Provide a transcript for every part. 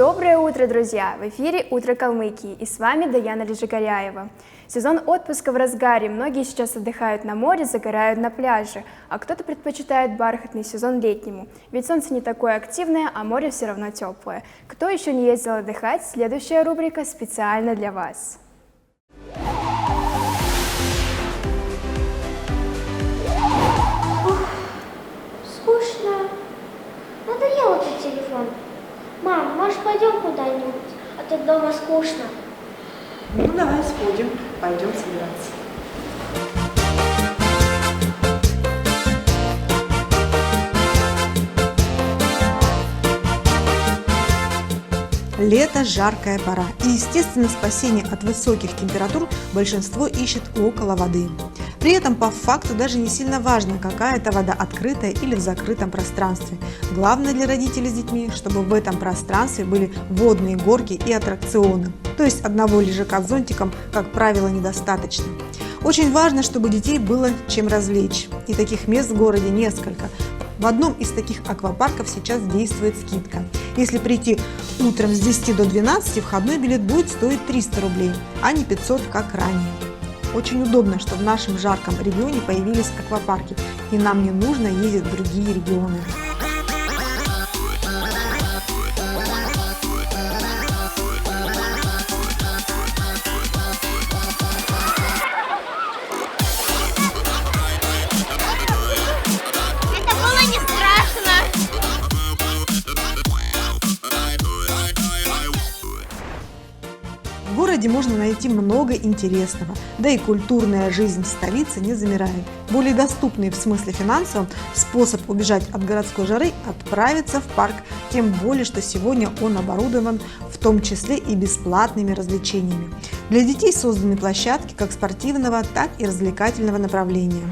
Доброе утро, друзья! В эфире «Утро Калмыкии» и с вами Даяна Лежигоряева. Сезон отпуска в разгаре, многие сейчас отдыхают на море, загорают на пляже, а кто-то предпочитает бархатный сезон летнему, ведь солнце не такое активное, а море все равно теплое. Кто еще не ездил отдыхать, следующая рубрика специально для вас. Скучно. Надоел этот телефон. Мам, может, пойдем куда-нибудь? А то дома скучно. Ну, давай сходим, пойдем собираться. Лето – жаркая пора, и, естественно, спасение от высоких температур большинство ищет около воды. При этом по факту даже не сильно важно, какая это вода, открытая или в закрытом пространстве. Главное для родителей с детьми, чтобы в этом пространстве были водные горки и аттракционы. То есть одного лежака с зонтиком, как правило, недостаточно. Очень важно, чтобы детей было чем развлечь. И таких мест в городе несколько. В одном из таких аквапарков сейчас действует скидка. Если прийти утром с 10 до 12, входной билет будет стоить 300 рублей, а не 500, как ранее. Очень удобно, что в нашем жарком регионе появились аквапарки, и нам не нужно ездить в другие регионы. В городе можно найти много интересного, да и культурная жизнь в столице не замирает. Более доступный в смысле финансовом способ убежать от городской жары – отправиться в парк, тем более, что сегодня он оборудован в том числе и бесплатными развлечениями. Для детей созданы площадки как спортивного, так и развлекательного направления.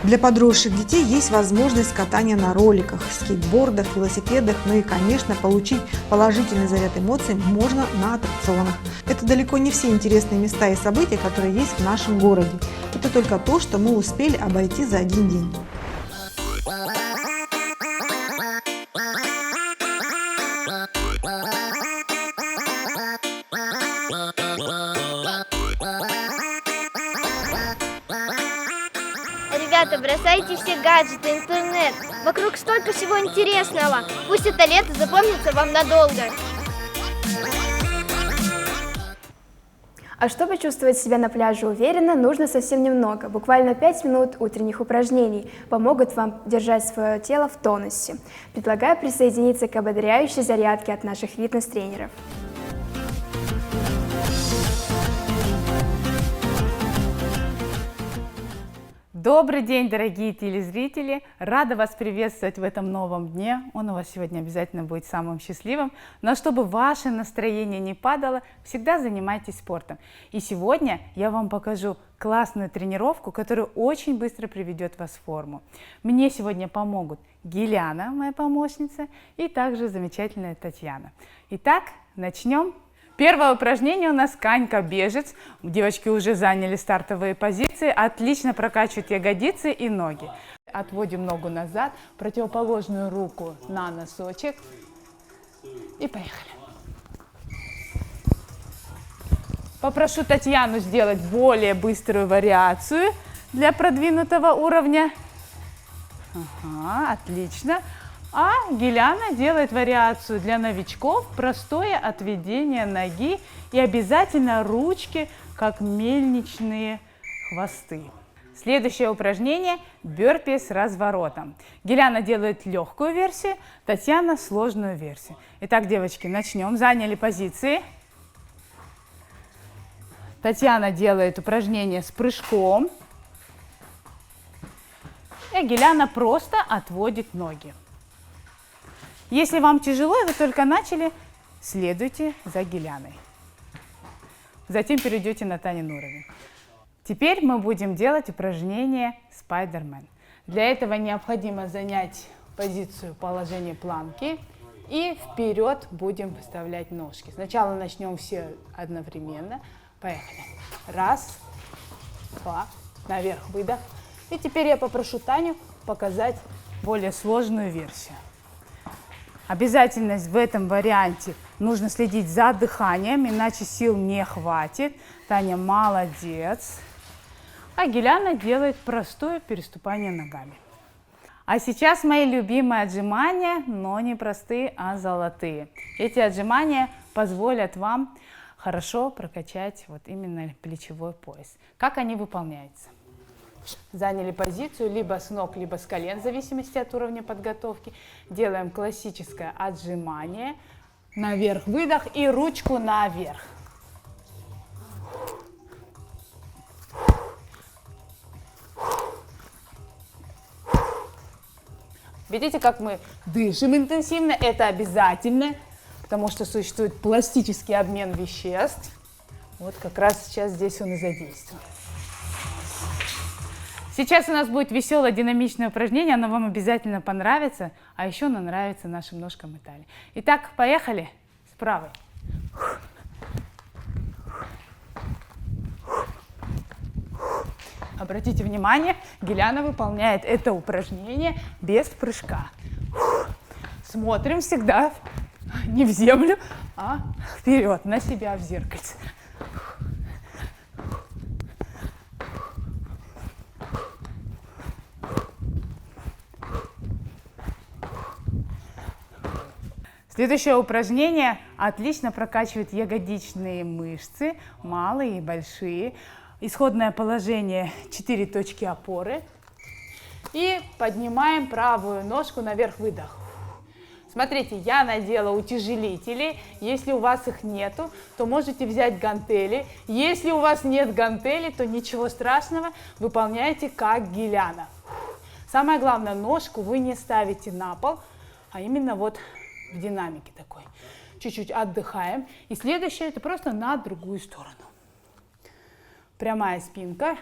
Для подросших детей есть возможность катания на роликах, скейтбордах, велосипедах, ну и, конечно, получить положительный заряд эмоций можно на аттракционах. Это далеко не все интересные места и события, которые есть в нашем городе. Это только то, что мы успели обойти за один день. Ребята, бросайте все гаджеты, интернет. Вокруг столько всего интересного. Пусть это лето запомнится вам надолго. А чтобы чувствовать себя на пляже уверенно, нужно совсем немного. Буквально 5 минут утренних упражнений помогут вам держать свое тело в тонусе. Предлагаю присоединиться к ободряющей зарядке от наших фитнес-тренеров. Добрый день, дорогие телезрители! Рада вас приветствовать в этом новом дне. Он у вас сегодня обязательно будет самым счастливым. Но чтобы ваше настроение не падало, всегда занимайтесь спортом. И сегодня я вам покажу классную тренировку, которая очень быстро приведет вас в форму. Мне сегодня помогут Гиляна, моя помощница, и также замечательная Татьяна. Итак, начнем. Первое упражнение у нас конька-бежец. Девочки уже заняли стартовые позиции. Отлично прокачивают ягодицы и ноги. Отводим ногу назад, противоположную руку на носочек. И поехали. Попрошу Татьяну сделать более быструю вариацию для продвинутого уровня. Ага, отлично. А Гиляна делает вариацию для новичков, простое отведение ноги и обязательно ручки, как мельничные хвосты. Следующее упражнение – бёрпи с разворотом. Гиляна делает легкую версию, Татьяна – сложную версию. Итак, девочки, начнем. Заняли позиции. Татьяна делает упражнение с прыжком. И Гиляна просто отводит ноги. Если вам тяжело, и вы только начали, следуйте за Гиляной. Затем перейдете на Танин уровень. Теперь мы будем делать упражнение Spider-Man. Для этого необходимо занять позицию положения планки И вперед будем выставлять ножки. Сначала начнем все одновременно. Поехали. Раз, два, наверх, выдох. И теперь я попрошу Таню показать более сложную версию. Обязательно в этом варианте нужно следить за дыханием, иначе сил не хватит. Таня молодец. А Гиляна делает простое переступание ногами. А сейчас мои любимые отжимания, но не простые, а золотые. Эти отжимания позволят вам хорошо прокачать вот именно плечевой пояс. Как они выполняются? Заняли позицию либо с ног, либо с колен, в зависимости от уровня подготовки. Делаем классическое отжимание. Наверх, выдох и ручку наверх. Видите, как мы дышим интенсивно? Это обязательно, потому что существует пластический обмен веществ. Вот как раз сейчас здесь он и задействован. Сейчас у нас будет веселое динамичное упражнение, оно вам обязательно понравится, а еще оно нравится нашим ножкам и талии. Итак, поехали с правой. Обратите внимание, Гиляна выполняет это упражнение без прыжка. Смотрим всегда не в землю, а вперед, на себя в зеркальце. Следующее упражнение отлично прокачивает ягодичные мышцы, малые и большие. Исходное положение 4 точки опоры. И поднимаем правую ножку наверх, выдох. Смотрите, я надела утяжелители. Если у вас их нету, то можете взять гантели. Если у вас нет гантелей, то ничего страшного, выполняйте как Гиляна. Самое главное, ножку вы не ставите на пол, а именно вот в динамике такой. Чуть-чуть отдыхаем. И следующее, это просто на другую сторону. Прямая спинка.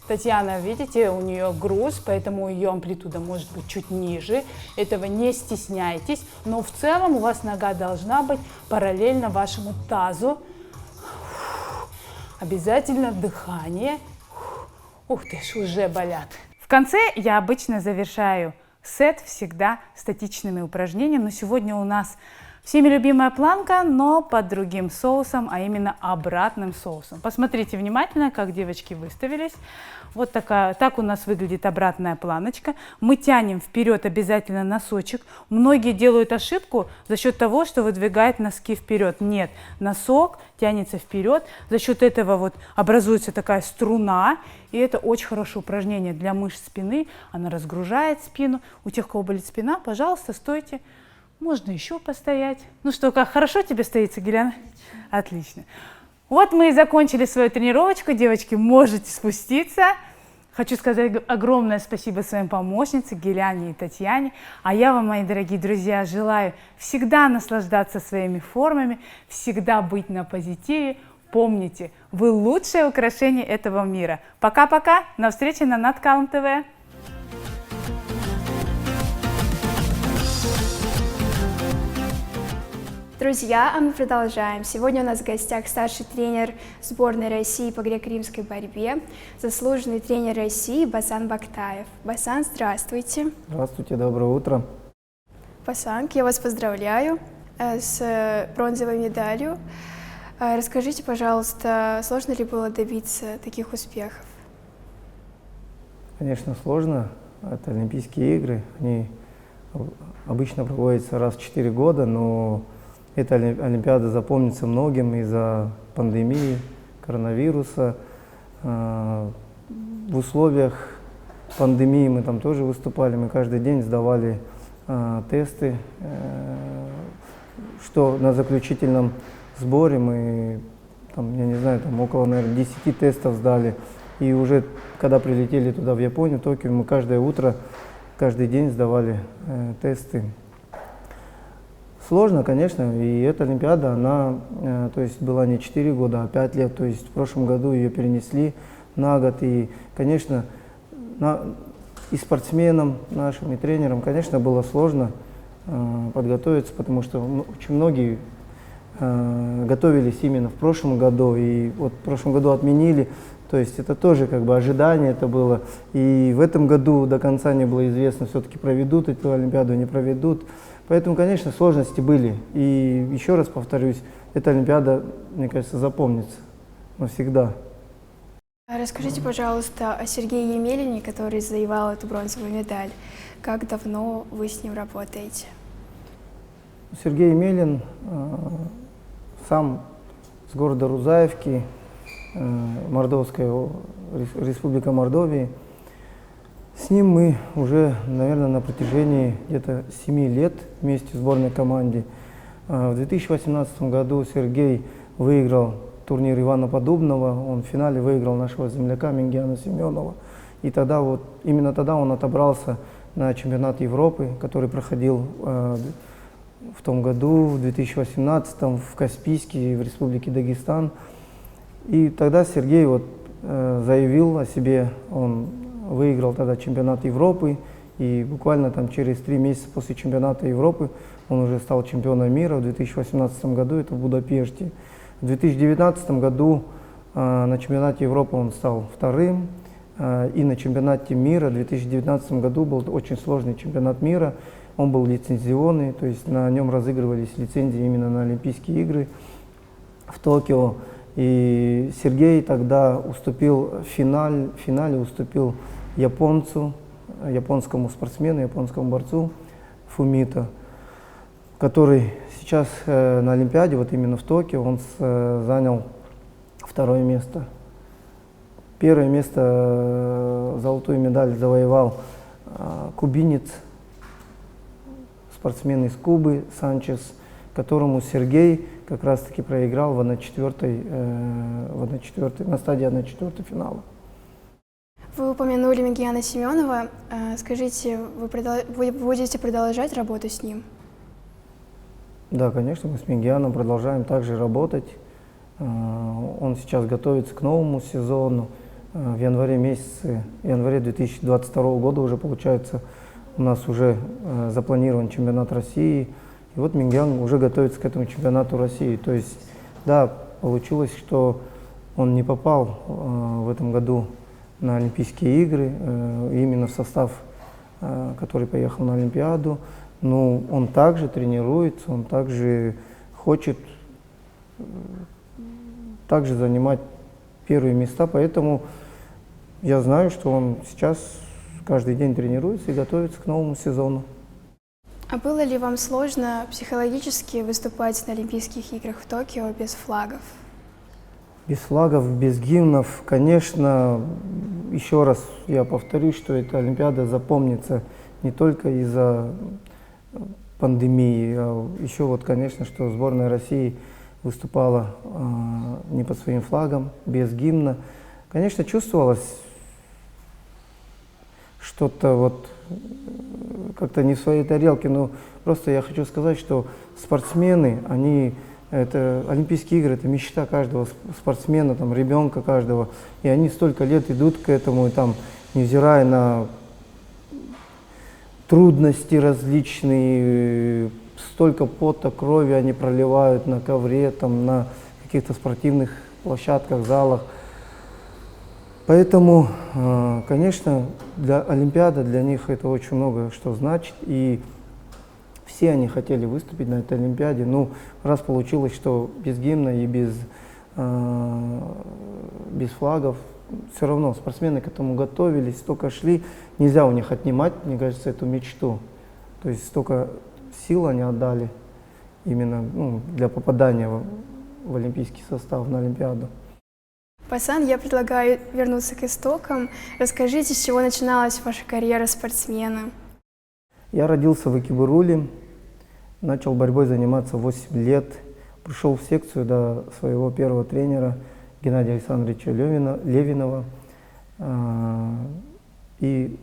Татьяна, видите, у нее груз, поэтому ее амплитуда может быть чуть ниже. Этого не стесняйтесь. Но в целом у вас нога должна быть параллельно вашему тазу. Обязательно дыхание. Ух ты ж, уже болят. В конце я обычно завершаю сет всегда статичными упражнениями, но сегодня у нас всеми любимая планка, но под другим соусом, а именно обратным соусом. Посмотрите внимательно, как девочки выставились. Вот так у нас выглядит обратная планочка. Мы тянем вперед обязательно носочек. Многие делают ошибку за счет того, что выдвигают носки вперед. Нет, носок тянется вперед. За счет этого вот образуется такая струна. И это очень хорошее упражнение для мышц спины. Она разгружает спину. У тех, у кого болит спина, пожалуйста, стойте. Можно еще постоять. Ну что, как хорошо тебе стоится, Гиляна? Отлично. Вот мы и закончили свою тренировочку. Девочки, можете спуститься. Хочу сказать огромное спасибо своим помощницам Гиляне и Татьяне. А я вам, мои дорогие друзья, желаю всегда наслаждаться своими формами, всегда быть на позитиве. Помните, вы лучшее украшение этого мира. Пока-пока. До встречи на Nat Calm TV. Друзья, а мы продолжаем. Сегодня у нас в гостях старший тренер сборной России по греко-римской борьбе, заслуженный тренер России Басан Бактаев. Басан, здравствуйте. Здравствуйте, доброе утро. Басан, я вас поздравляю с бронзовой медалью. Расскажите, пожалуйста, сложно ли было добиться таких успехов? Конечно, сложно. Это Олимпийские игры. Они обычно проводятся раз в 4 года, но эта Олимпиада запомнится многим из-за пандемии, коронавируса. В условиях пандемии мы там тоже выступали, мы каждый день сдавали тесты, что на заключительном сборе мы, там, я не знаю, там около, наверное, 10 тестов сдали. И уже когда прилетели туда, в Японию, в Токио, мы каждое утро, каждый день сдавали тесты. Сложно, конечно, и эта Олимпиада, она, то есть, была не 4 года, а 5 лет. То есть в прошлом году ее перенесли на год. И, конечно, и спортсменам нашим, и тренерам, конечно, было сложно подготовиться, потому что очень многие готовились именно в прошлом году, и вот в прошлом году отменили, то есть это тоже как бы ожидание это было, и в этом году до конца не было известно, все-таки проведут эту Олимпиаду, не проведут, поэтому, конечно, сложности были, и еще раз повторюсь, эта Олимпиада, мне кажется, запомнится навсегда. Расскажите, пожалуйста, о Сергее Емелине, который завоевал эту бронзовую медаль. Как давно вы с ним работаете? Сергей Емелин сам с города Рузаевки, Мордовская республика Мордовии. С ним мы уже, наверное, на протяжении где-то 7 лет вместе в сборной команде. В 2018 году Сергей выиграл турнир Ивана Подубного, он в финале выиграл нашего земляка Мингиана Семенова. И тогда вот, именно тогда он отобрался на чемпионат Европы, который проходил в том году, в 2018 в Каспийске, в Республике Дагестан. И тогда Сергей вот заявил о себе, он выиграл тогда чемпионат Европы, и буквально там через 3 месяца после чемпионата Европы он уже стал чемпионом мира в 2018 году, это в Будапеште. В 2019 году на чемпионате Европы он стал 2-м, и на чемпионате мира в 2019 году был очень сложный чемпионат мира, он был лицензионный, то есть на нем разыгрывались лицензии именно на Олимпийские игры в Токио. И Сергей тогда уступил в финале уступил японцу, японскому спортсмену, японскому борцу Фумито, который сейчас на Олимпиаде, вот именно в Токио, он занял 2-е место. 1-е место, золотую медаль завоевал кубинец, спортсмен из Кубы, Санчес, которому Сергей как раз-таки проиграл в 1/4, на стадии 1/4 финала. Вы упомянули Мингиана Семенова. Скажите, вы будете продолжать работу с ним? Да, конечно, мы с Мингианом продолжаем также работать. Он сейчас готовится к новому сезону. В январе 2022 года уже, получается, у нас уже запланирован чемпионат России. И вот Мингиан уже готовится к этому чемпионату России. То есть, да, получилось, что он не попал в этом году на Олимпийские игры, именно в состав, который поехал на Олимпиаду. Но он также тренируется, он также хочет также занимать первые места, поэтому я знаю, что он сейчас каждый день тренируется и готовится к новому сезону. А было ли вам сложно психологически выступать на Олимпийских играх в Токио без флагов? Без флагов, без гимнов, конечно, еще раз я повторюсь, что эта Олимпиада запомнится не только из-за пандемии, а еще вот, конечно, что сборная России выступала не под своим флагом, без гимна. Конечно, чувствовалось что-то вот как-то не в своей тарелке, но просто я хочу сказать, что спортсмены, это Олимпийские игры, это мечта каждого спортсмена, там, ребенка каждого, и они столько лет идут к этому, и там, невзирая на трудности различные, столько пота, крови они проливают на ковре, там, на каких-то спортивных площадках, залах. Поэтому, конечно, для Олимпиады, для них это очень много что значит, и все они хотели выступить на этой Олимпиаде. Ну, раз получилось, что без гимна и без флагов, все равно спортсмены к этому готовились, столько шли, нельзя у них отнимать, мне кажется, эту мечту. То есть столько сил они отдали именно для попадания в олимпийский состав, на Олимпиаду. Пасан, я предлагаю вернуться к истокам. Расскажите, с чего начиналась ваша карьера спортсмена? Я родился в Экибуруле, начал борьбой заниматься 8 лет, пришел в секцию до своего первого тренера Геннадия Александровича Левинова и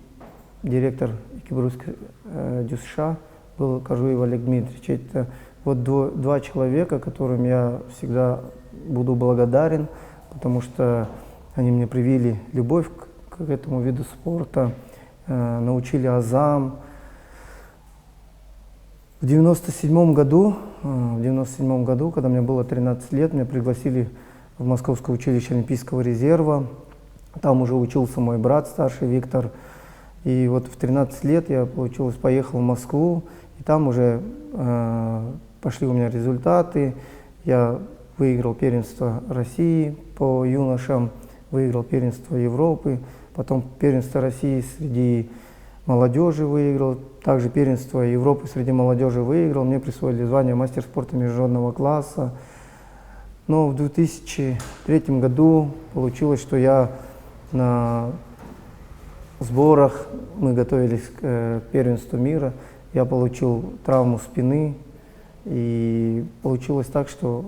директор Экибурульской ДЮСШ был Кажуев Олег Дмитриевич. Это вот два человека, которым я всегда буду благодарен, потому что они мне привили любовь к этому виду спорта. научили азам. В 97 году, когда мне было 13 лет, меня пригласили в Московское училище Олимпийского резерва. Там уже учился мой брат старший Виктор. И вот в 13 лет я, поехал в Москву, и там уже пошли у меня результаты. Я выиграл первенство России по юношам, выиграл первенство Европы, потом первенство России среди молодежи выиграл, также первенство Европы среди молодежи выиграл. Мне присвоили звание мастер спорта международного класса. Но в 2003 году получилось, что я на сборах, мы готовились к первенству мира, я получил травму спины, и получилось так, что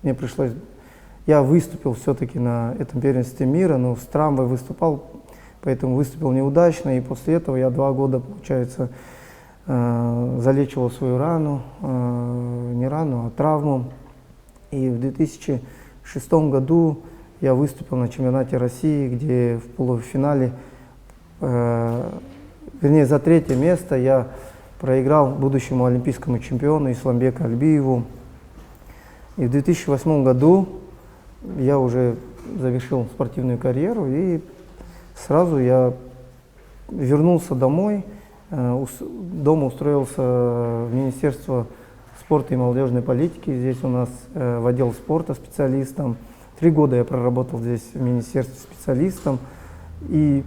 мне пришлось... Я выступил все-таки на этом первенстве мира, но с травмой выступал, поэтому выступил неудачно, и после этого я 2 года, получается, залечивал свою рану, не рану, а травму. И в 2006 году я выступил на чемпионате России, где в полуфинале, вернее, за 3-е место я проиграл будущему олимпийскому чемпиону Исламбеку Альбиеву. И в 2008 году я уже завершил спортивную карьеру, и сразу я вернулся домой, дома устроился в Министерство спорта и молодежной политики, здесь у нас в отдел спорта специалистом. 3 года я проработал здесь в Министерстве специалистом, и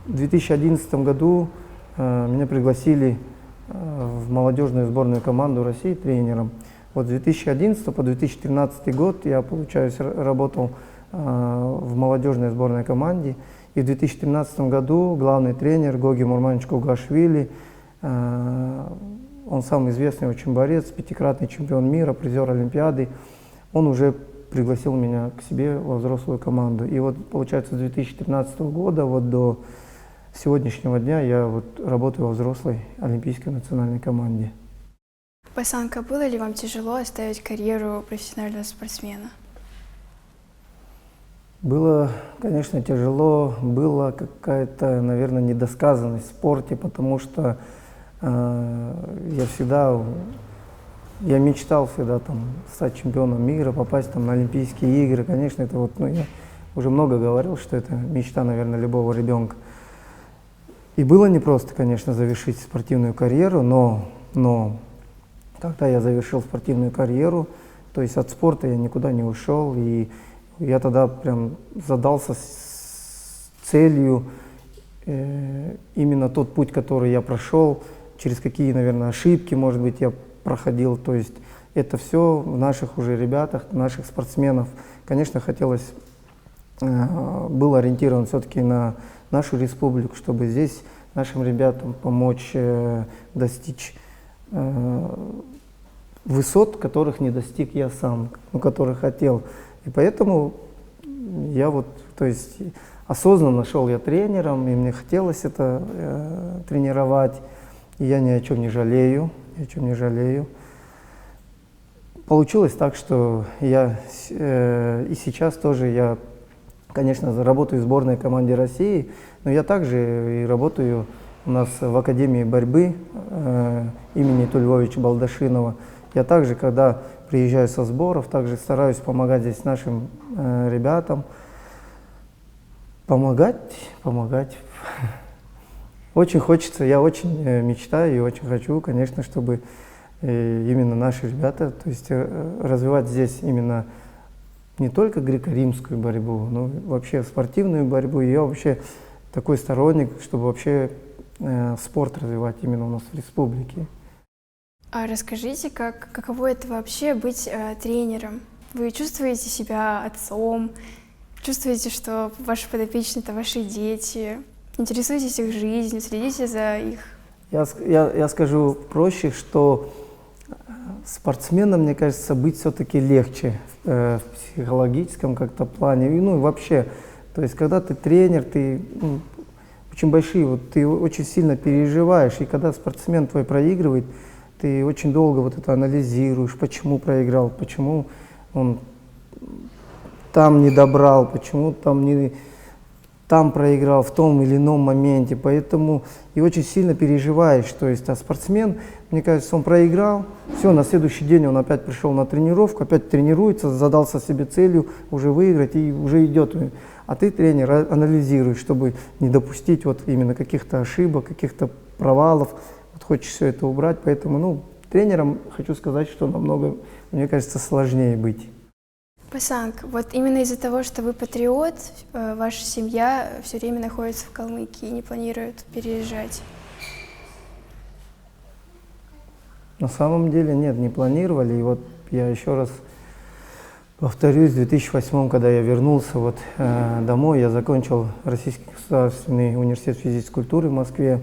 в 2011 году меня пригласили в молодежную сборную команду России тренером. Вот с 2011 по 2013 год я, получается, работал в молодежной сборной команде. И в 2013 году главный тренер Гоги Мурманович Кугашвили, он самый известный очень борец, 5-кратный чемпион мира, призер Олимпиады, он уже пригласил меня к себе во взрослую команду. И вот, получается, с 2013 года вот до сегодняшнего дня я вот работаю во взрослой олимпийской национальной команде. Байсанка, было ли вам тяжело оставить карьеру профессионального спортсмена? Было, конечно, тяжело, была какая-то, наверное, недосказанность в спорте, потому что я мечтал всегда там стать чемпионом мира, попасть там на Олимпийские игры. Конечно, это вот, я уже много говорил, что это мечта, наверное, любого ребенка. И было непросто, конечно, завершить спортивную карьеру, но когда я завершил спортивную карьеру, то есть от спорта я никуда не ушел, и я тогда прям задался с целью именно тот путь, который я прошел, через какие, наверное, ошибки, может быть, я проходил. То есть это все в наших уже ребятах, наших спортсменов. Конечно, хотелось, был ориентирован все-таки на нашу республику, чтобы здесь нашим ребятам помочь достичь высот, которых не достиг я сам, которых хотел. И поэтому я вот, то есть осознанно шел я тренером, и мне хотелось это тренировать, и я ни о чем не жалею, Получилось так, что я и сейчас тоже я, конечно, работаю в сборной команде России, но я также и работаю у нас в Академии борьбы имени Тульвовича Балдашинова. Я также, когда приезжаю со сборов, также стараюсь помогать здесь нашим ребятам. Помогать. Очень хочется, я очень мечтаю и очень хочу, конечно, чтобы именно наши ребята, то есть развивать здесь именно не только греко-римскую борьбу, но вообще спортивную борьбу. И я вообще такой сторонник, чтобы вообще спорт развивать именно у нас в республике. А расскажите, каково это вообще быть тренером? Вы чувствуете себя отцом? Чувствуете, что ваши подопечные — это ваши дети? Интересуетесь их жизнью, следите за их? Я скажу проще, что спортсменам, мне кажется, быть все-таки легче в психологическом как-то плане, ну и вообще. То есть, когда ты тренер, ты очень большие, вот ты очень сильно переживаешь, и когда спортсмен твой проигрывает, ты очень долго вот это анализируешь, почему проиграл, почему он там не добрал, почему там не... там проиграл, в том или ином моменте, поэтому и очень сильно переживаешь, то есть, а спортсмен, мне кажется, он проиграл, все, на следующий день он опять пришел на тренировку, опять тренируется, задался себе целью уже выиграть и уже идет, а ты, тренер, анализируешь, чтобы не допустить вот именно каких-то ошибок, каких-то провалов, вот хочешь все это убрать, поэтому, ну, тренером хочу сказать, что намного, мне кажется, сложнее быть. Пасанг, вот именно из-за того, что вы патриот, ваша семья все время находится в Калмыкии и не планирует переезжать. На самом деле нет, не планировали. И вот я еще раз повторюсь, в 2008, когда я вернулся вот, домой, я закончил Российский государственный университет физической культуры в Москве.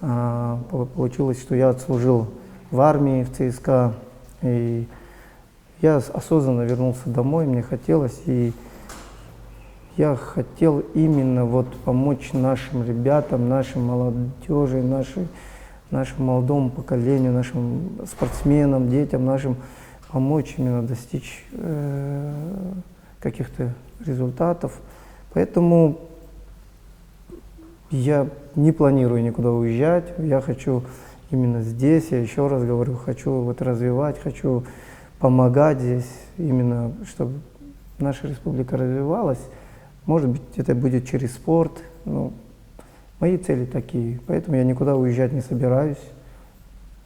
Получилось, что я отслужил в армии, в ЦСКА. И я осознанно вернулся домой, мне хотелось, и я хотел именно вот помочь нашим ребятам, нашей молодежи, нашему молодому поколению, нашим спортсменам, детям нашим, помочь именно достичь каких-то результатов. Поэтому я не планирую никуда уезжать, я хочу именно здесь, я еще раз говорю, хочу вот развивать, хочу помогать здесь, именно чтобы наша республика развивалась. Может быть, это будет через спорт. Ну, мои цели такие, поэтому я никуда уезжать не собираюсь.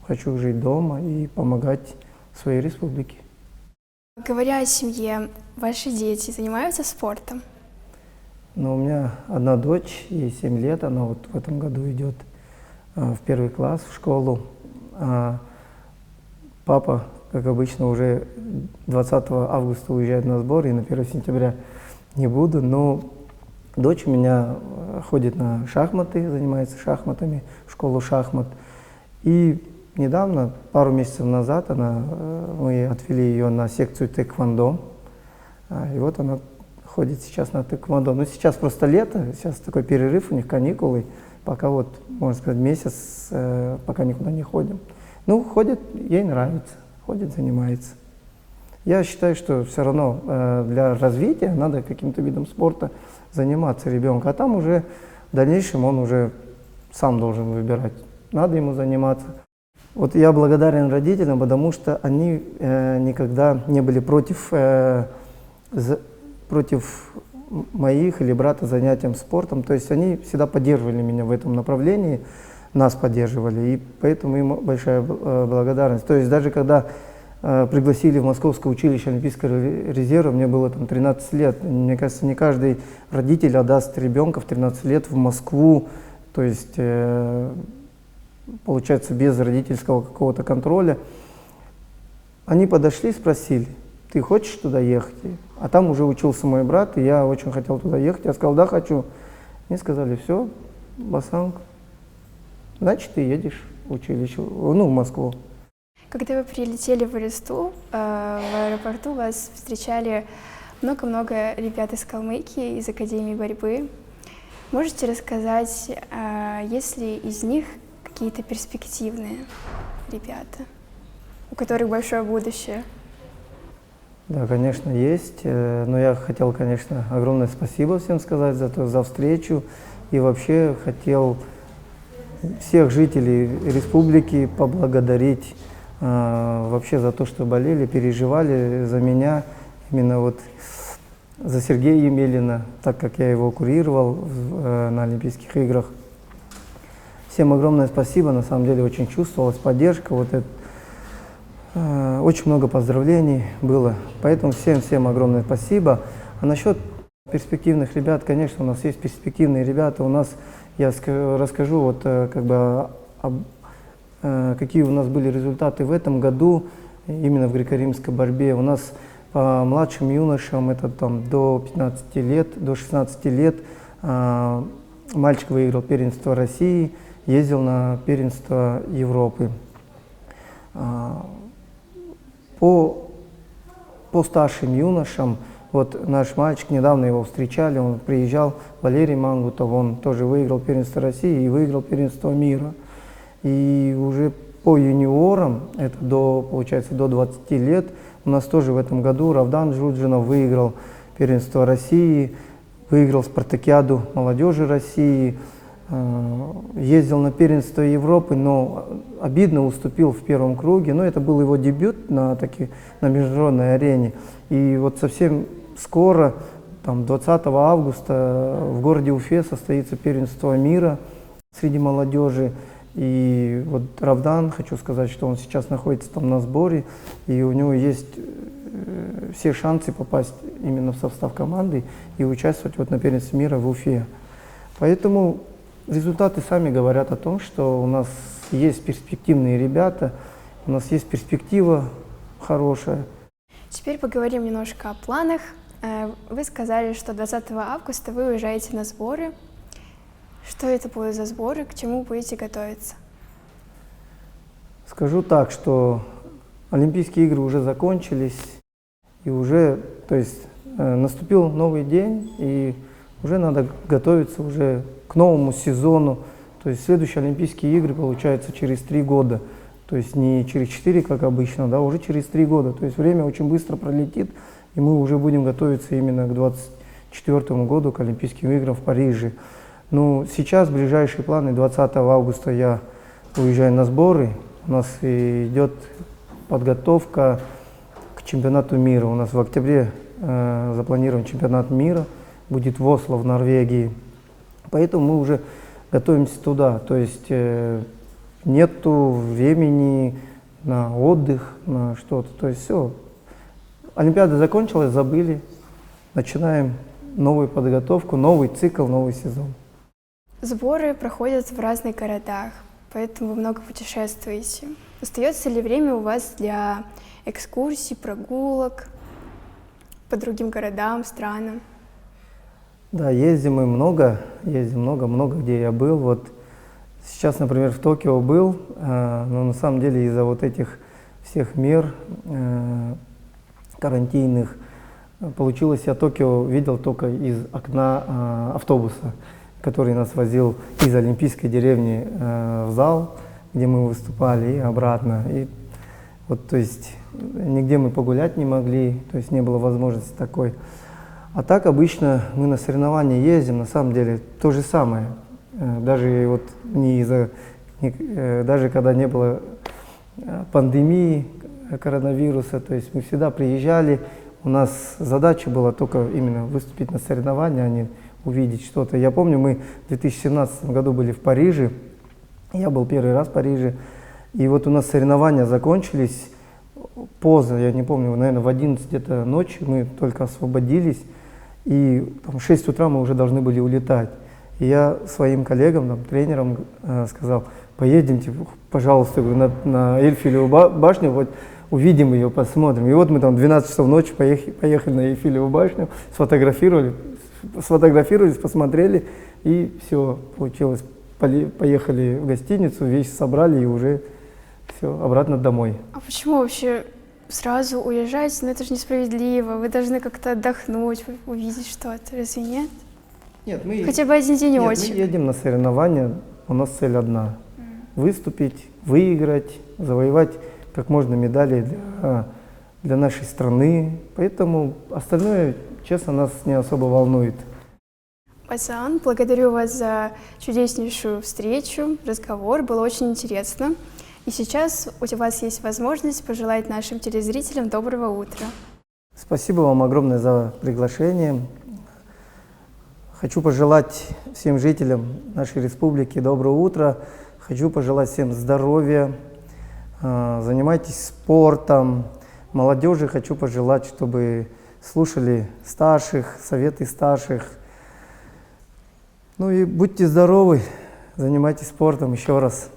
Хочу жить дома и помогать своей республике. Говоря о семье, ваши дети занимаются спортом? Но у меня одна дочь, ей 7 лет, она вот в этом году идет в 1 класс в школу. А папа, как обычно, уже 20 августа уезжает на сбор, и на 1 сентября не буду. Но дочь у меня ходит на шахматы, занимается шахматами, в школу шахмат. И недавно, пару месяцев назад, мы отвели ее на секцию тэквондо. И вот она ходит сейчас на тэквондо. Но сейчас просто лето, сейчас такой перерыв, у них каникулы. Пока вот, можно сказать, месяц, пока никуда не ходим. Ну, ходит, ей нравится. Ходит, занимается. Я считаю, что все равно для развития надо каким-то видом спорта заниматься ребенка, а там уже в дальнейшем он уже сам должен выбирать, надо ему заниматься. Вот я благодарен родителям, потому что они никогда не были против моих или брата занятием спортом, то есть они всегда поддерживали меня в этом направлении, нас поддерживали, и поэтому им большая благодарность. То есть даже когда пригласили в Московское училище Олимпийского резерва, мне было там 13 лет, мне кажется, не каждый родитель отдаст ребенка в 13 лет в Москву, то есть получается без родительского какого-то контроля. Они подошли, спросили: ты хочешь туда ехать? А там уже учился мой брат, и я очень хотел туда ехать, я сказал: да, хочу. Мне сказали: все, Басанг, значит, ты едешь в училище, ну, в Москву. Когда вы прилетели в Элисту, в аэропорту вас встречали много-много ребят из Калмыкии, из Академии борьбы. Можете рассказать, есть ли из них какие-то перспективные ребята, у которых большое будущее? Да, конечно, есть. Но я хотел, конечно, огромное спасибо всем сказать за встречу. И вообще хотел всех жителей республики поблагодарить вообще за то, что болели, переживали за меня, именно вот за Сергея Емелина, так как я его курировал на Олимпийских играх. Всем огромное спасибо, на самом деле очень чувствовалась поддержка, вот это, очень много поздравлений было, поэтому всем огромное спасибо. А насчет перспективных ребят, конечно, у нас есть перспективные ребята, у нас, я расскажу вот как бы какие у нас были результаты в этом году именно в греко-римской борьбе. У нас по младшим юношам, это там до 15 лет, до 16 лет, мальчик выиграл первенство России, ездил на первенство Европы. По старшим юношам, вот наш мальчик, недавно его встречали, он приезжал, Валерий Мангутов, он тоже выиграл первенство России и выиграл первенство мира. И уже по юниорам, это получается до 20 лет, у нас тоже в этом году Равдан Джуджинов выиграл первенство России, выиграл спартакиаду молодежи России, ездил на первенство Европы, но обидно уступил в первом круге. Но это был его дебют на международной арене. И вот совсем скоро, 20 августа, в городе Уфе состоится первенство мира среди молодежи. И вот Равдан, хочу сказать, что он сейчас находится там на сборе, и у него есть все шансы попасть именно в состав команды и участвовать вот на первенстве мира в Уфе. Поэтому результаты сами говорят о том, что у нас есть перспективные ребята, у нас есть перспектива хорошая. Теперь поговорим немножко о планах. Вы сказали, что 20 августа вы уезжаете на сборы. Что это будут за сборы, к чему будете готовиться? Скажу так, что Олимпийские игры уже закончились, и уже, наступил новый день, и уже надо готовиться уже к новому сезону. То есть следующие Олимпийские игры, получается, через 3 года. То есть не через 4, как обычно, да, уже через 3 года. То есть время очень быстро пролетит, и мы уже будем готовиться именно к 2024 году, к Олимпийским играм в Париже. Ну, сейчас ближайшие планы: 20 августа я уезжаю на сборы. У нас идет подготовка к чемпионату мира. У нас в октябре запланирован чемпионат мира, будет в Осло, в Норвегии. Поэтому мы уже готовимся туда. То есть нету времени на отдых, на что-то. То есть все. Олимпиада закончилась, забыли. Начинаем новую подготовку, новый цикл, новый сезон. Сборы проходят в разных городах, поэтому вы много путешествуете. Остается ли время у вас для экскурсий, прогулок по другим городам, странам? Да, ездим мы много, много где я был. Вот сейчас, например, в Токио был, но на самом деле из-за вот этих всех мер карантинных получилось, я Токио видел только из окна автобуса, который нас возил из Олимпийской деревни в зал, где мы выступали, и обратно. И вот, то есть нигде мы погулять не могли, то есть не было возможности такой. А так обычно мы на соревнования ездим, на самом деле то же самое. Даже вот даже когда не было пандемии коронавируса, то есть мы всегда приезжали. У нас задача была только именно выступить на соревнованиях, а не увидеть что-то. Я помню, мы в 2017 году были в Париже, я был первый раз в Париже, и вот у нас соревнования закончились поздно, я не помню, наверное, в 11 где-то ночи мы только освободились, и в 6 утра мы уже должны были улетать. И я своим коллегам, тренерам сказал: поедемте, пожалуйста, на Эйфелеву башню, вот увидим ее, посмотрим. И вот мы там 12 часов ночи поехали на Эйфелеву башню, сфотографировались, посмотрели, и все, получилось. Поехали в гостиницу, вещи собрали и уже все, обратно домой. А почему вообще сразу уезжать? Ну это же несправедливо, вы должны как-то отдохнуть, увидеть что-то, разве нет? Нет, мы хотя бы один денечек. Мы едем на соревнования, у нас цель одна: выступить, выиграть, завоевать как можно медалей для нашей страны. Поэтому остальное, честно, нас не особо волнует. Басан, благодарю вас за чудеснейшую встречу, разговор, было очень интересно. И сейчас у вас есть возможность пожелать нашим телезрителям доброго утра. Спасибо вам огромное за приглашение. Хочу пожелать всем жителям нашей республики доброго утра. Хочу пожелать всем здоровья, занимайтесь спортом. Молодежи хочу пожелать, чтобы слушали старших, советы старших. Ну и будьте здоровы, занимайтесь спортом еще раз.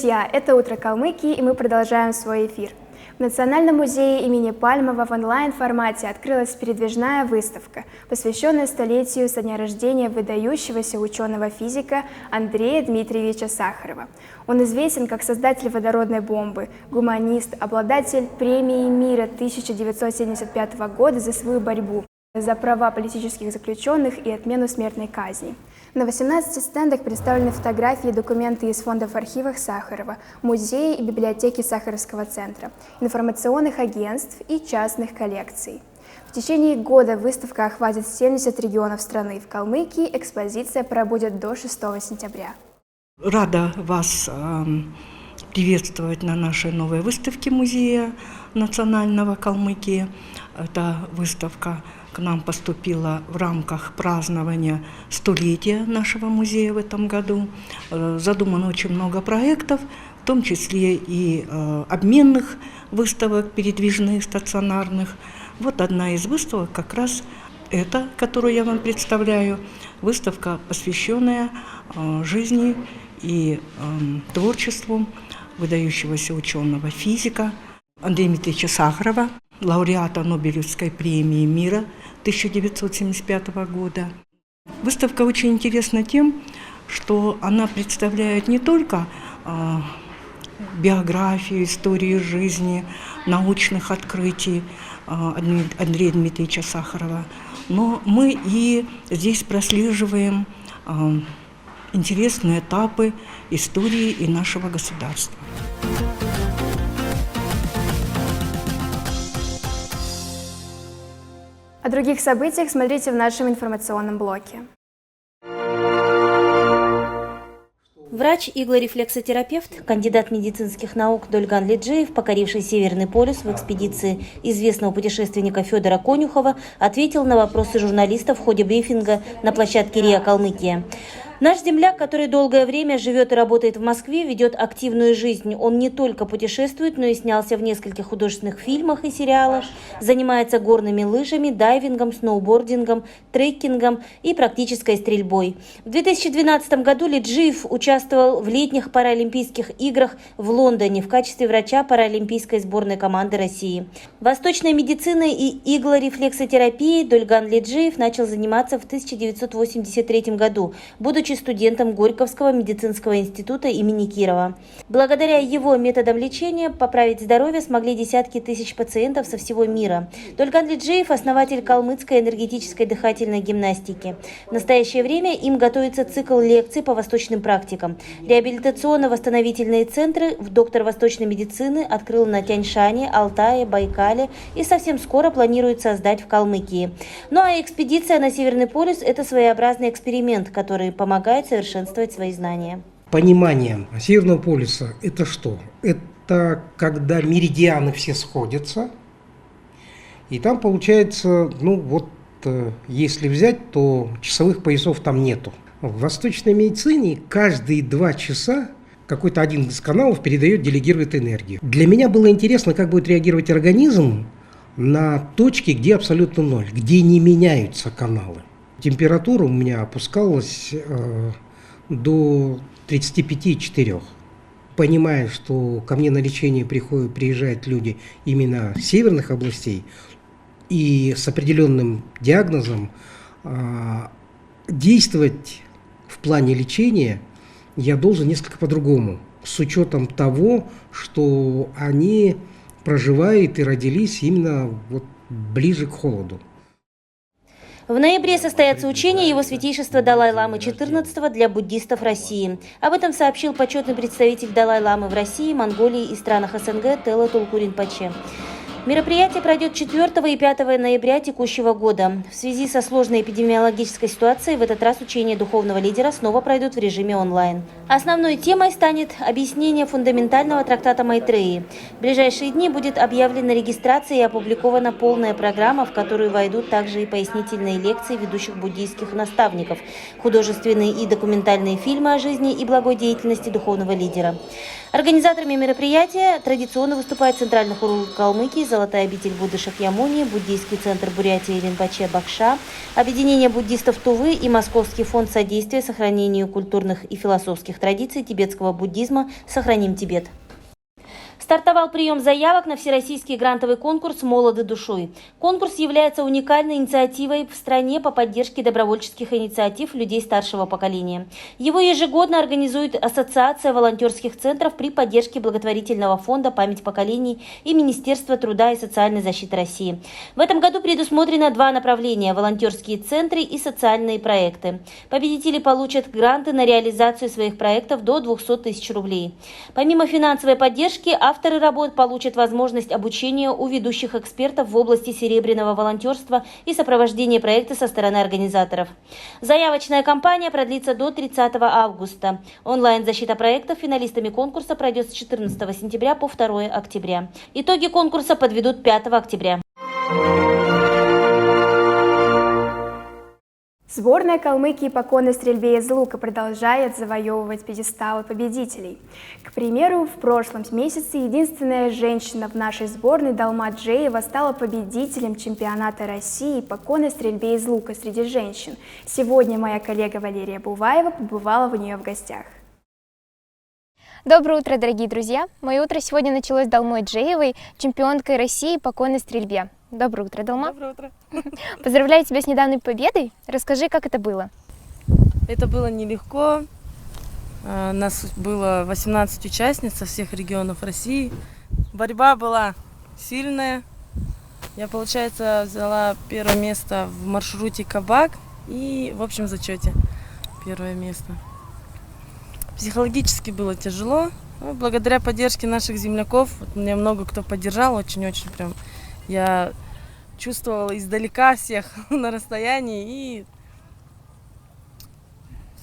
Друзья, это «Утро Калмыкии», и мы продолжаем свой эфир. В Национальном музее имени Пальмова в онлайн-формате открылась передвижная выставка, посвященная столетию со дня рождения выдающегося ученого-физика Андрея Дмитриевича Сахарова. Он известен как создатель водородной бомбы, гуманист, обладатель премии мира 1975 года за свою борьбу за права политических заключенных и отмену смертной казни. На 18 стендах представлены фотографии и документы из фондов архивов Сахарова, музея и библиотеки Сахаровского центра, информационных агентств и частных коллекций. В течение года выставка охватит 70 регионов страны. В Калмыкии экспозиция пробудет до 6 сентября. Рада вас приветствовать на нашей новой выставке Музея национального Калмыкии. Эта выставка к нам поступила в рамках празднования столетия нашего музея в этом году. Задумано очень много проектов, в том числе и обменных выставок, передвижных, стационарных. Вот одна из выставок как раз эта, которую я вам представляю, выставка, посвященная жизни и творчеству выдающегося ученого-физика Андрея Дмитриевича Сахарова, лауреата Нобелевской премии мира 1975 года. Выставка очень интересна тем, что она представляет не только биографию, историю жизни, научных открытий Андрея Дмитриевича Сахарова, но мы и здесь прослеживаем интересные этапы истории и нашего государства. О других событиях смотрите в нашем информационном блоке. Врач-иглорефлексотерапевт, кандидат медицинских наук Дольган Лиджиев, покоривший Северный полюс в экспедиции известного путешественника Федора Конюхова, ответил на вопросы журналистов в ходе брифинга на площадке РИА Калмыкия. Наш земляк, который долгое время живет и работает в Москве, ведет активную жизнь. Он не только путешествует, но и снялся в нескольких художественных фильмах и сериалах, занимается горными лыжами, дайвингом, сноубордингом, треккингом и практической стрельбой. В 2012 году Лиджиев участвовал в летних Паралимпийских играх в Лондоне в качестве врача паралимпийской сборной команды России. Восточной медициной и иглорефлексотерапией Дольган Лиджиев начал заниматься в 1983 году, будучи студентом Горьковского медицинского института имени Кирова. Благодаря его методам лечения поправить здоровье смогли десятки тысяч пациентов со всего мира. Дольган Лиджиев – основатель калмыцкой энергетической дыхательной гимнастики. В настоящее время им готовится цикл лекций по восточным практикам. Реабилитационно-восстановительные центры доктор восточной медицины открыл на Тяньшане, Алтае, Байкале и совсем скоро планирует создать в Калмыкии. Ну а экспедиция на Северный полюс – это своеобразный эксперимент, который помогает совершенствовать свои знания. Понимание Северного полюса – это что? Это когда меридианы все сходятся, и там получается, если взять, то часовых поясов там нету. В восточной медицине каждые 2 часа какой-то один из каналов делегирует энергию. Для меня было интересно, как будет реагировать организм на точке, где абсолютно ноль, где не меняются каналы. Температура у меня опускалась до 35,4. Понимая, что ко мне на лечение приезжают люди именно с северных областей и с определенным диагнозом, действовать в плане лечения я должен несколько по-другому, с учетом того, что они проживают и родились именно ближе к холоду. В ноябре состоятся учения Его Святейшества Далай-ламы XIV для буддистов России. Об этом сообщил почетный представитель Далай-ламы в России, Монголии и странах СНГ Тела Тулкурин Паче. Мероприятие пройдет 4 и 5 ноября текущего года. В связи со сложной эпидемиологической ситуацией в этот раз учения духовного лидера снова пройдут в режиме онлайн. Основной темой станет объяснение фундаментального трактата Майтреи. В ближайшие дни будет объявлена регистрация и опубликована полная программа, в которую войдут также и пояснительные лекции ведущих буддийских наставников, художественные и документальные фильмы о жизни и благой деятельности духовного лидера. Организаторами мероприятия традиционно выступает Центральный хор Калмыкии, Золотая обитель Будды Шакьямуни, Буддийский центр Бурятии Ринпоче Бакша, Объединение буддистов Тувы и Московский фонд содействия сохранению культурных и философских традиций тибетского буддизма «Сохраним Тибет». Стартовал прием заявок на всероссийский грантовый конкурс «Молоды душой». Конкурс является уникальной инициативой в стране по поддержке добровольческих инициатив людей старшего поколения. Его ежегодно организует Ассоциация волонтерских центров при поддержке благотворительного фонда «Память поколений» и Министерства труда и социальной защиты России. В этом году предусмотрено 2 направления – волонтерские центры и социальные проекты. Победители получат гранты на реализацию своих проектов до 200 тысяч рублей. Помимо финансовой поддержки, авторы работ получат возможность обучения у ведущих экспертов в области серебряного волонтерства и сопровождения проекта со стороны организаторов. Заявочная кампания продлится до 30 августа. Онлайн-защита проектов финалистами конкурса пройдет с 14 сентября по 2 октября. Итоги конкурса подведут 5 октября. Сборная Калмыкии по конной стрельбе из лука продолжает завоевывать пьедесталы победителей. К примеру, в прошлом месяце единственная женщина в нашей сборной Далма Джеева стала победителем чемпионата России по конной стрельбе из лука среди женщин. Сегодня моя коллега Валерия Буваева побывала у нее в гостях. Доброе утро, дорогие друзья! Мое утро сегодня началось с Далмой Джеевой, чемпионкой России по конной стрельбе. Доброе утро, Далма. Доброе утро. Поздравляю тебя с недавней победой. Расскажи, как это было. Это было нелегко. Нас было 18 участниц со всех регионов России. Борьба была сильная. Я, получается, взяла первое место в маршруте Кабак и в общем зачете первое место. Психологически было тяжело. Но благодаря поддержке наших земляков, меня много кто поддержал, очень-очень прям. Я чувствовала издалека всех на расстоянии и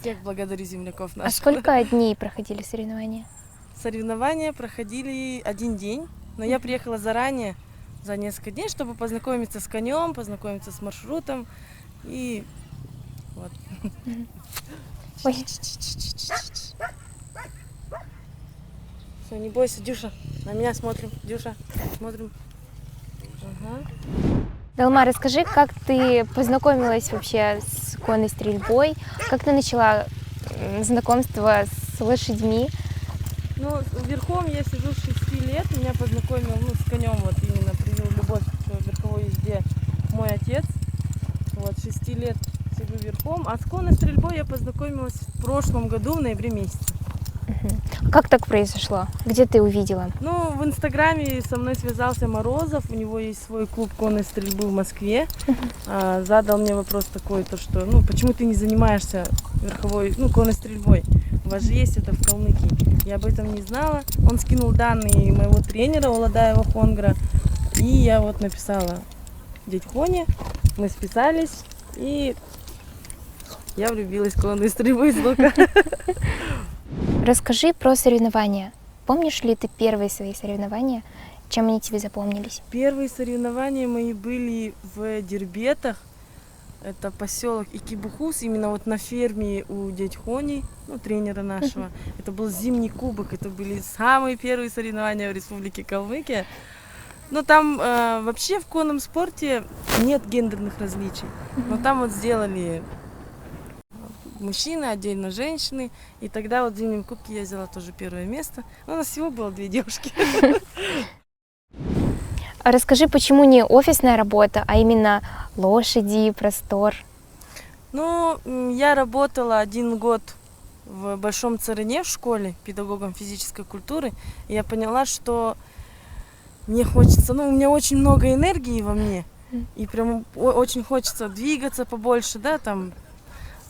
всех благодарю земляков наших. А сколько дней проходили соревнования? Соревнования проходили 1 день, но я приехала заранее, за несколько дней, чтобы познакомиться с конем, познакомиться с маршрутом и вот. Ой. Все, не бойся, Дюша, на меня смотрим, Дюша, смотрим. Ага. Далма, расскажи, как ты познакомилась вообще с конной стрельбой, как ты начала знакомство с лошадьми? Ну, верхом я сижу с 6 лет, меня познакомил, с конем, вот именно привил любовь к верховой езде мой отец. Вот, 6 лет сижу верхом, а с конной стрельбой я познакомилась в прошлом году, в ноябре месяце. Как так произошло? Где ты увидела? Ну, в Инстаграме со мной связался Морозов, у него есть свой клуб конной стрельбы в Москве. Задал мне вопрос такой, то что, почему ты не занимаешься верховой, конной стрельбой? У вас же есть это в Калмыкии. Я об этом не знала. Он скинул данные моего тренера Оладаева Хонгра, и я вот написала дядь Хоне, мы списались, и я влюбилась в конную стрельбу из лука. Расскажи про соревнования. Помнишь ли ты первые свои соревнования? Чем они тебе запомнились? Первые соревнования мои были в Дербетах. Это поселок Икибухус, именно вот на ферме у дяди Хони, тренера нашего. Это был зимний кубок, это были самые первые соревнования в Республике Калмыкия. Но там вообще в конном спорте нет гендерных различий. Но там вот сделали мужчины, отдельно женщины. И тогда вот в зимнем кубке я взяла тоже первое место. У нас всего было 2 девушки. А расскажи, почему не офисная работа, а именно лошади, простор? Я работала 1 год в Большом Царыне в школе педагогом физической культуры. И я поняла, что мне хочется, у меня очень много энергии во мне. И прям очень хочется двигаться побольше, да, там.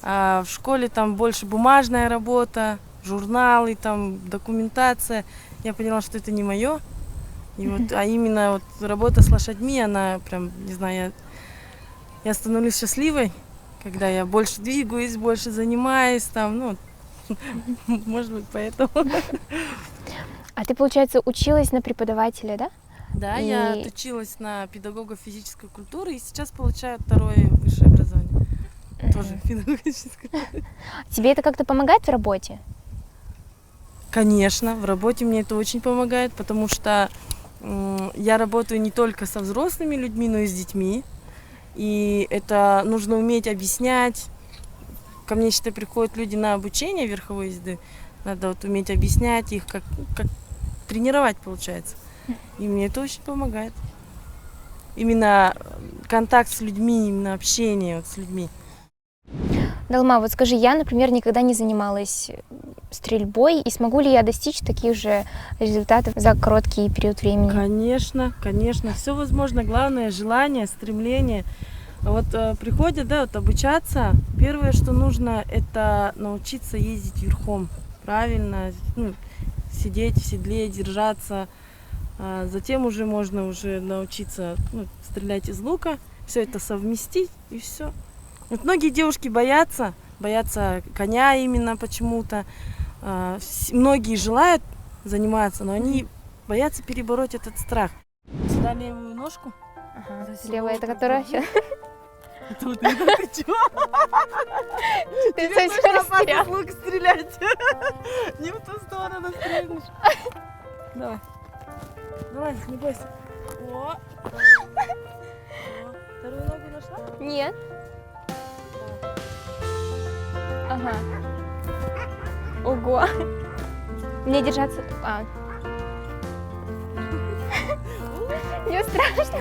А в школе там больше бумажная работа, журналы, там документация. Я поняла, что это не мое. И вот, а именно вот работа с лошадьми, она прям, не знаю, я становлюсь счастливой, когда я больше двигаюсь, больше занимаюсь, там, может быть, поэтому. А ты, получается, училась на преподавателя, да? Да, я отучилась на педагога физической культуры и сейчас получаю 2-е высшее образование. Тоже педагогическое. Тебе это как-то помогает в работе? Конечно, в работе мне это очень помогает, потому что я работаю не только со взрослыми людьми, но и с детьми. И это нужно уметь объяснять. Ко мне, считай, приходят люди на обучение верховой езды. Надо вот уметь объяснять их, как тренировать, получается. И мне это очень помогает. Именно контакт с людьми, именно общение вот с людьми. Далма, вот скажи, я, например, никогда не занималась стрельбой, и смогу ли я достичь таких же результатов за короткий период времени? Конечно, конечно, все возможно. Главное желание, стремление. Вот приходят, да, вот обучаться. Первое, что нужно, это научиться ездить верхом, правильно, сидеть в седле, держаться. Затем уже можно уже научиться стрелять из лука, все это совместить и все. Вот многие девушки боятся коня именно почему-то. Многие желают заниматься, но они боятся перебороть этот страх. Сюда левую ножку. Ага. Левая, это которая сейчас? Тут не хочу. Ты совсем растерял. Лук стрелять. Не в ту сторону стрельнешь. Давай. Давай, не бойся. О. Вторую ногу нашла? Нет. Ага. Ого. Мне держаться... Мне страшно.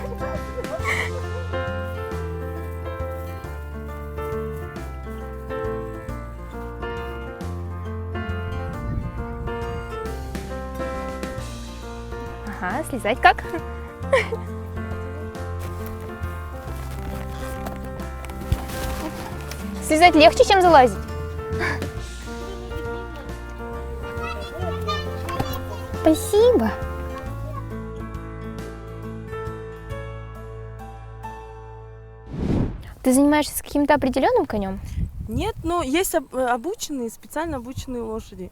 Ага, слезать как? Слезать легче, чем залазить. Спасибо. Ты занимаешься с каким-то определенным конем? Нет, но есть обученные, специально обученные лошади.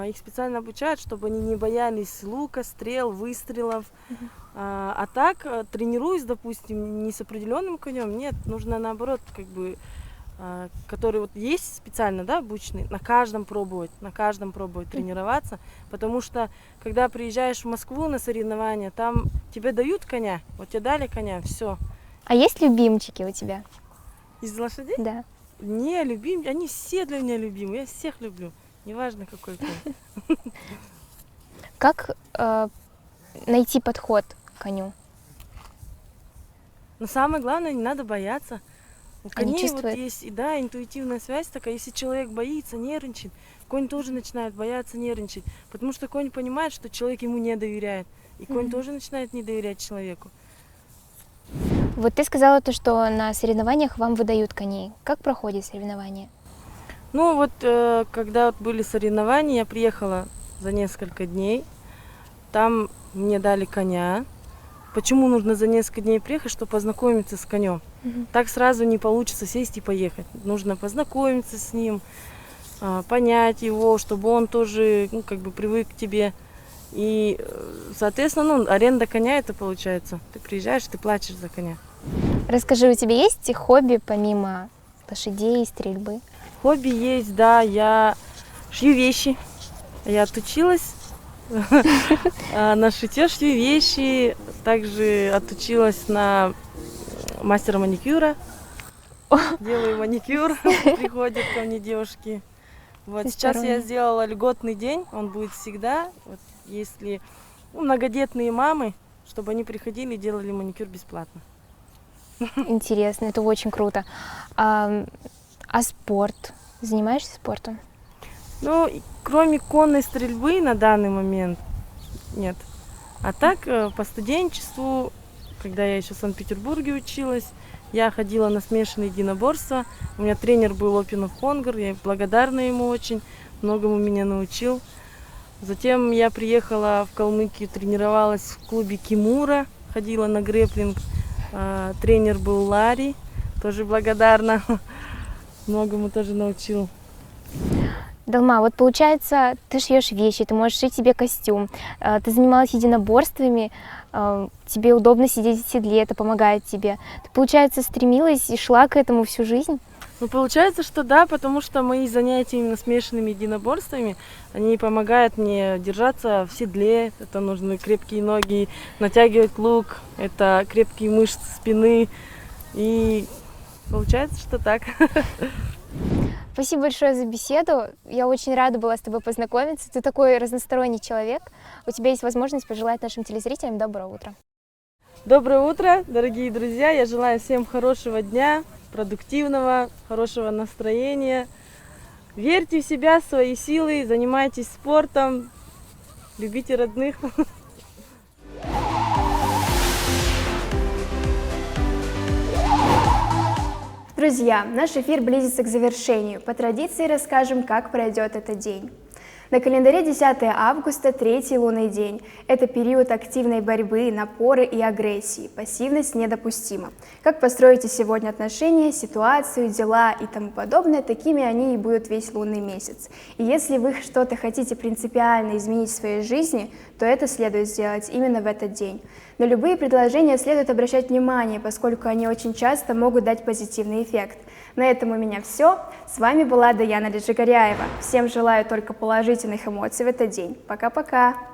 Их специально обучают, чтобы они не боялись лука, стрел, выстрелов. А так, тренируюсь, допустим, не с определенным конем, нет, нужно наоборот, который вот есть специально, да, обученный, на каждом пробовать тренироваться, потому что, когда приезжаешь в Москву на соревнования, там тебе дают коня, вот тебе дали коня, все. А есть любимчики у тебя? Из лошадей? Да. Не, они все для меня любимые, я всех люблю, неважно какой конь. Как найти подход к коню? Но самое главное, не надо бояться. У Они коней вот чувствуют? есть, да, интуитивная связь такая. Если человек боится, нервничает, конь тоже начинает бояться, нервничать. Потому что конь понимает, что человек ему не доверяет. И конь тоже начинает не доверять человеку. Вот ты сказала то, что на соревнованиях вам выдают коней. Как проходят соревнования? Ну вот, когда были соревнования, я приехала за несколько дней. Там мне дали коня. Почему нужно за несколько дней приехать, чтобы познакомиться с конем? Так сразу не получится сесть и поехать. Нужно познакомиться с ним, понять его, чтобы он тоже привык к тебе. И, соответственно, аренда коня это получается. Ты приезжаешь, ты платишь за коня. Расскажи, у тебя есть хобби помимо лошадей и стрельбы? Хобби есть, да, я шью вещи. Я отучилась на шитье, шью вещи. Также отучилась на мастера маникюра. Делаю маникюр, приходят ко мне девушки. Вот сейчас я сделала льготный день, он будет всегда. Вот, если многодетные мамы, чтобы они приходили и делали маникюр бесплатно. Интересно, это очень круто. А спорт? Занимаешься спортом? Ну, кроме конной стрельбы на данный момент нет. А так, по студенчеству, когда я еще в Санкт-Петербурге училась, я ходила на смешанные единоборства. У меня тренер был Опинов Хонгар, я благодарна ему очень, многому меня научил. Затем я приехала в Калмыкию, тренировалась в клубе Кимура, ходила на грэпплинг. Тренер был Ларри, тоже благодарна, многому тоже научил. Далма, вот получается, ты шьешь вещи, ты можешь шить себе костюм, ты занималась единоборствами, тебе удобно сидеть в седле, это помогает тебе. Ты, получается, стремилась и шла к этому всю жизнь? Ну, получается, что да, потому что мои занятия именно смешанными единоборствами, они помогают мне держаться в седле, это нужны крепкие ноги, натягивать лук, это крепкие мышцы спины, и получается, что так. Спасибо большое за беседу. Я очень рада была с тобой познакомиться. Ты такой разносторонний человек. У тебя есть возможность пожелать нашим телезрителям доброго утра. Доброе утро, дорогие друзья! Я желаю всем хорошего дня, продуктивного, хорошего настроения. Верьте в себя, в свои силы, занимайтесь спортом, любите родных. Друзья, наш эфир близится к завершению. По традиции расскажем, как пройдет этот день. На календаре 10 августа, третий лунный день. Это период активной борьбы, напора и агрессии. Пассивность недопустима. Как построите сегодня отношения, ситуацию, дела и тому подобное, такими они и будут весь лунный месяц. И если вы что-то хотите принципиально изменить в своей жизни, то это следует сделать именно в этот день. На любые предложения следует обращать внимание, поскольку они очень часто могут дать позитивный эффект. На этом у меня все. С вами была Даяна Лиджигаряева. Всем желаю только положительных эмоций в этот день. Пока-пока!